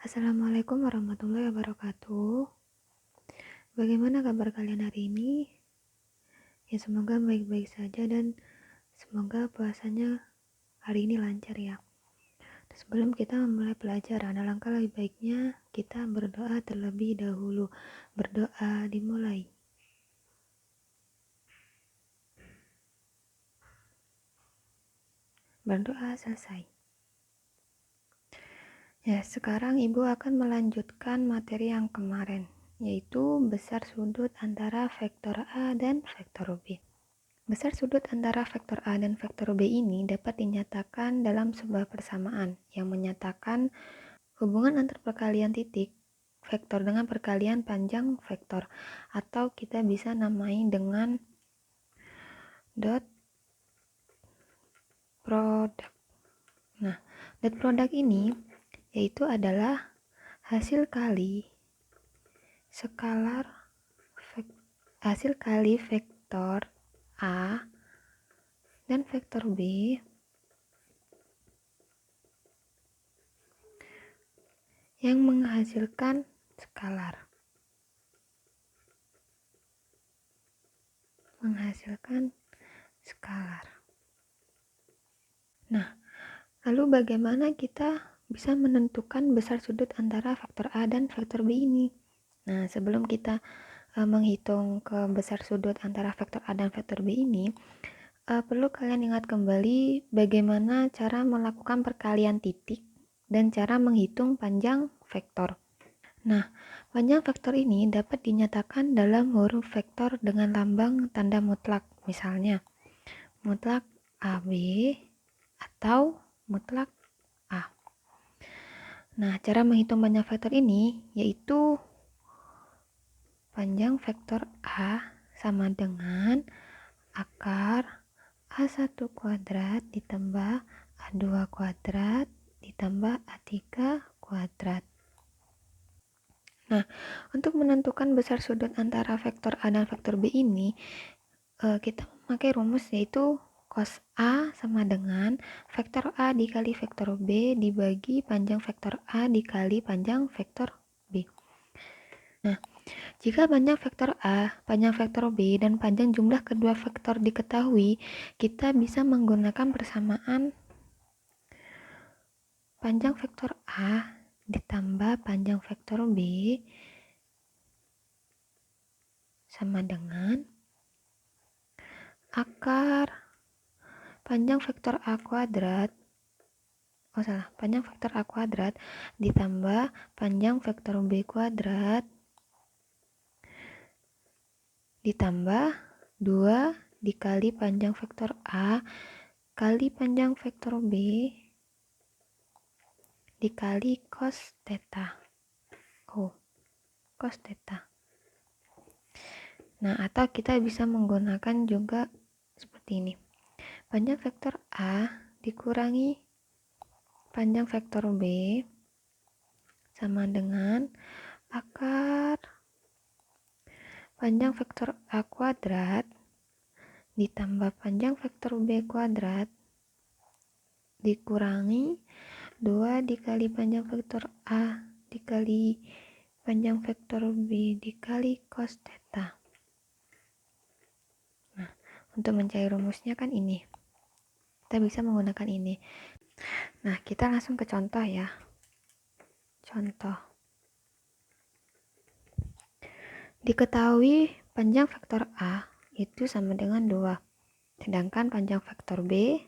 Assalamualaikum warahmatullahi wabarakatuh. Bagaimana kabar kalian hari ini? Ya, semoga baik-baik saja dan semoga puasanya hari ini lancar ya. Sebelum kita memulai pelajaran, alangkah lebih baiknya kita berdoa terlebih dahulu. Berdoa dimulai. Berdoa selesai. Ya, sekarang Ibu akan melanjutkan materi yang kemarin, yaitu besar sudut antara vektor A dan vektor B. Besar sudut antara vektor A dan vektor B ini dapat dinyatakan dalam sebuah persamaan yang menyatakan hubungan antar perkalian titik vektor dengan perkalian panjang vektor, atau kita bisa namai dengan dot product. Nah, dot product ini yaitu adalah hasil kali vektor A dan vektor B yang menghasilkan skalar. Nah, lalu bagaimana kita bisa menentukan besar sudut antara vektor A dan vektor B ini? Nah, sebelum kita menghitung ke besar sudut antara vektor A dan vektor B ini, perlu kalian ingat kembali bagaimana cara melakukan perkalian titik dan cara menghitung panjang vektor. Nah, panjang vektor ini dapat dinyatakan dalam huruf vektor dengan lambang tanda mutlak, misalnya mutlak AB atau mutlak A. Nah, cara menghitung panjang vektor ini yaitu panjang vektor A sama dengan akar A1 kuadrat ditambah A2 kuadrat ditambah A3 kuadrat. Nah, untuk menentukan besar sudut antara vektor A dan vektor B ini, kita memakai rumus yaitu cos A sama dengan vektor A dikali vektor B dibagi panjang vektor A dikali panjang vektor B. Nah, jika panjang vektor A, panjang vektor B, dan panjang jumlah kedua vektor diketahui, kita bisa menggunakan persamaan panjang vektor A ditambah panjang vektor B sama dengan akar panjang vektor A kuadrat panjang vektor A kuadrat ditambah panjang vektor B kuadrat ditambah 2 dikali panjang vektor A kali panjang vektor B dikali cos theta. Cos theta. Nah, atau kita bisa menggunakan juga seperti ini. Panjang vektor A dikurangi panjang vektor B sama dengan akar panjang vektor A kuadrat ditambah panjang vektor B kuadrat dikurangi 2 dikali panjang vektor A dikali panjang vektor B dikali cos theta. Nah, untuk mencari rumusnya kan ini. Kita bisa menggunakan ini. Nah, kita langsung ke contoh ya. Contoh. Diketahui panjang vektor A itu sama dengan 2. Sedangkan panjang vektor B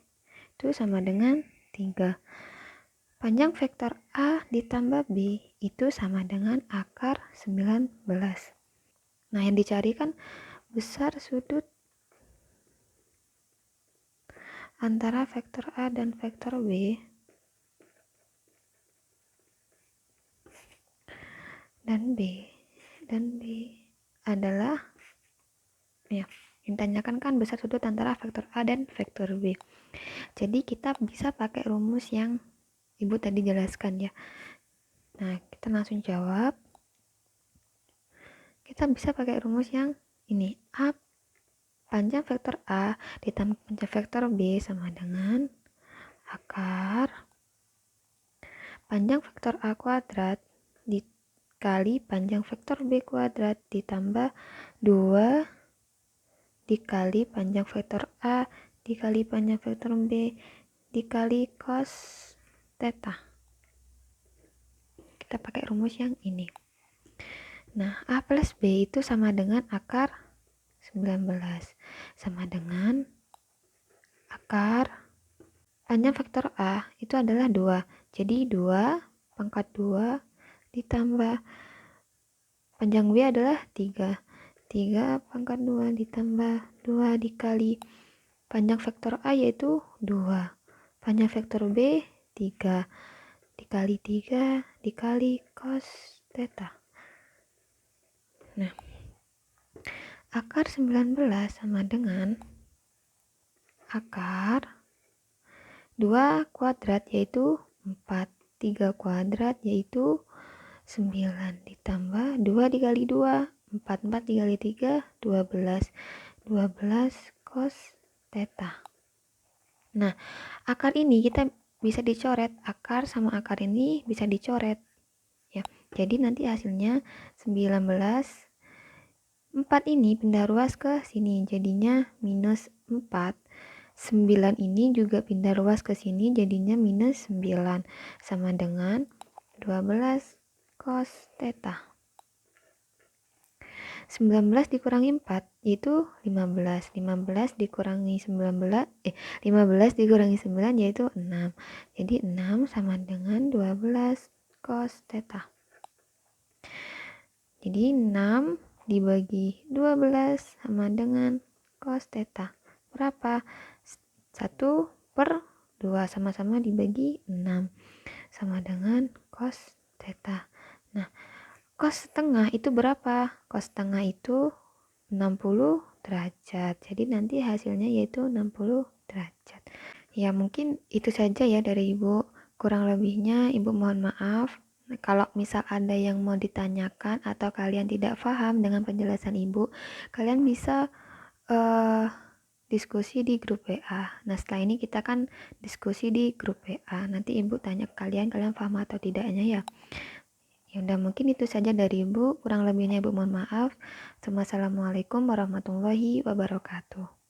itu sama dengan 3. Panjang vektor A ditambah B itu sama dengan akar 19. Nah, yang dicari kan besar sudut antara vektor A dan vektor B dan B adalah ya, yang ditanyakan kan besar sudut antara vektor A dan vektor B. Jadi kita bisa pakai rumus yang Ibu tadi jelaskan ya. Nah, kita langsung jawab. Kita bisa pakai rumus yang ini. Panjang vektor A ditambah panjang vektor B sama dengan akar panjang vektor A kuadrat dikali panjang vektor B kuadrat ditambah 2 dikali panjang vektor A dikali panjang vektor B dikali cos theta. Kita pakai rumus yang ini. Nah, A plus B itu sama dengan akar 19. Sama dengan akar panjang vektor A itu adalah 2. Jadi 2 pangkat 2 ditambah panjang B adalah 3. 3 pangkat 2 ditambah 2 dikali panjang vektor A yaitu 2. Panjang vektor B 3 dikali 3 dikali cos theta. Nah, akar 19 sama dengan akar 2 kuadrat yaitu 4, 3 kuadrat yaitu 9 ditambah 2 dikali 2, 4 dikali 3, 12. 12 cos theta. Nah, akar ini kita bisa dicoret, akar sama akar ini bisa dicoret. Ya, jadi nanti hasilnya 19, 4 ini pindah ruas ke sini, jadinya minus 4. 9 ini juga pindah ruas ke sini, jadinya minus 9. Sama dengan 12 cos theta. 19 dikurangi 4 yaitu 15. 15 dikurangi 19 15 dikurangi 9 yaitu 6. Jadi 6 sama dengan 12 cos theta. Jadi 6 dibagi 12 sama dengan cos theta. Berapa? 1/2 sama-sama dibagi 6 sama dengan cos theta. Nah, cos setengah itu berapa? Cos setengah itu 60 derajat. Jadi nanti hasilnya yaitu 60 derajat. Ya, mungkin itu saja ya dari Ibu. Kurang lebihnya Ibu mohon maaf. Kalau misal ada yang mau ditanyakan atau kalian tidak paham dengan penjelasan Ibu, kalian bisa diskusi di grup WA. Nah, setelah ini kita kan diskusi di grup WA. Nanti Ibu tanya ke kalian paham atau tidaknya ya. Ya udah, mungkin itu saja dari Ibu. Kurang lebihnya Ibu mohon maaf. Wassalamualaikum warahmatullahi wabarakatuh.